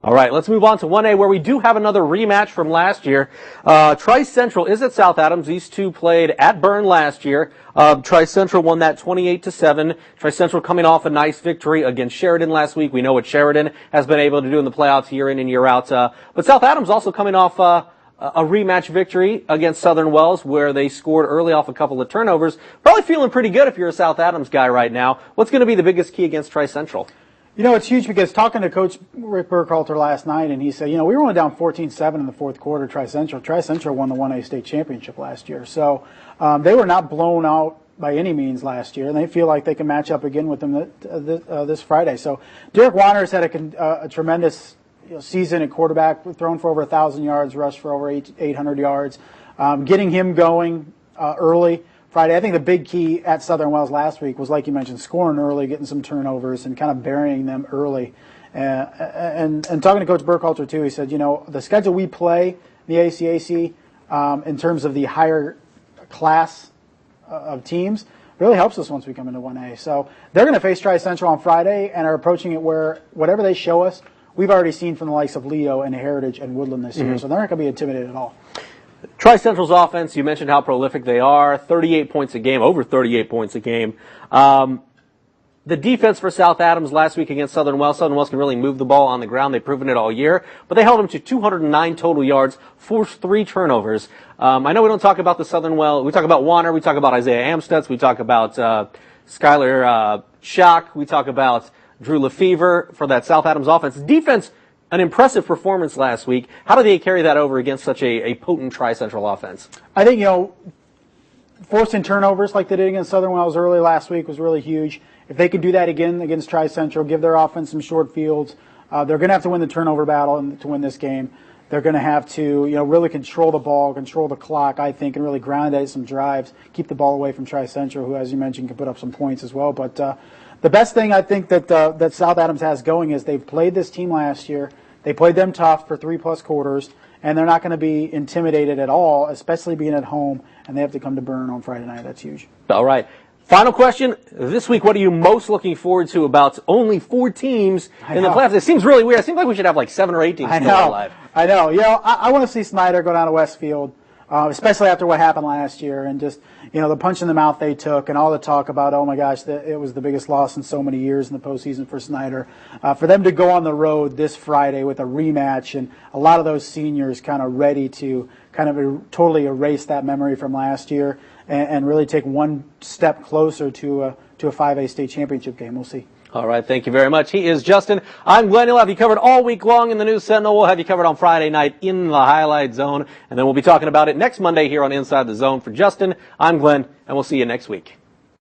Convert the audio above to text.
All right, let's move on to 1A, where we do have another rematch from last year. Trice Central is at South Adams. These two played at Byrne last year. Trice Central won that 28-7. Trice Central coming off a nice victory against Sheridan last week. We know what Sheridan has been able to do in the playoffs year in and year out. But South Adams also coming off a rematch victory against Southern Wells, where they scored early off a couple of turnovers. Probably feeling pretty good if you're a South Adams guy right now. What's going to be the biggest key against Trice Central? You know, it's huge because talking to Coach Rick Burkhalter last night, and he said, we were only down 14-7 in the fourth quarter, Trice Central. Trice Central won the 1A state championship last year. So they were not blown out by any means last year, and they feel like they can match up again with them this Friday. So Derek Wanners had a tremendous season at quarterback, thrown for over 1,000 yards, rushed for over 800 yards. Getting him going early Friday. I think the big key at Southern Wells last week was, like you mentioned, scoring early, getting some turnovers, and kind of burying them early. And talking to Coach Burkhalter, too, he said, the schedule we play, the ACAC, in terms of the higher class of teams, really helps us once we come into 1A. So they're going to face Trice Central on Friday and are approaching it where whatever they show us, we've already seen from the likes of Leo and Heritage and Woodland this year. So they're not going to be intimidated at all. Trice Central's offense, you mentioned how prolific they are, 38 points a game, over 38 points a game. The defense for South Adams last week against Southern Wells can really move the ball on the ground. They've proven it all year, but they held them to 209 total yards, forced 3 turnovers. I know we don't talk about the Southern Wells. We talk about Warner, we talk about Isaiah Amstutz, we talk about Skylar Schock, we talk about Drew Lefevre for that South Adams offense. Defense, an impressive performance last week. How do they carry that over against such a potent Trice Central offense? I think, forcing turnovers like they did against Southern Wells early last week was really huge. If they could do that again against Trice Central, give their offense some short fields, they're going to have to win the turnover battle to win this game. They're going to have to, really control the ball, control the clock, I think, and really grind out some drives, keep the ball away from Trice Central, who, as you mentioned, can put up some points as well. But the best thing I think that South Adams has going is they've played this team last year. They played them tough for 3+ quarters, and they're not going to be intimidated at all, especially being at home, and they have to come to Byrne on Friday night. That's huge. All right. Final question. This week, what are you most looking forward to about only 4 teams in the playoffs? It seems really weird. It seems like we should have like 7 or 8 teams still alive. I know. I want to see Snyder go down to Westfield, especially after what happened last year, and just, the punch in the mouth they took and all the talk about, oh my gosh, it was the biggest loss in so many years in the postseason for Snyder. For them to go on the road this Friday with a rematch, and a lot of those seniors kind of ready to kind of totally erase that memory from last year and really take one step closer to a 5A state championship game. We'll see. All right, thank you very much. He is Justin. I'm Glenn. He'll have you covered all week long in the News Sentinel. We'll have you covered on Friday night in the Highlight Zone, and then we'll be talking about it next Monday here on Inside the Zone. For Justin, I'm Glenn, and we'll see you next week.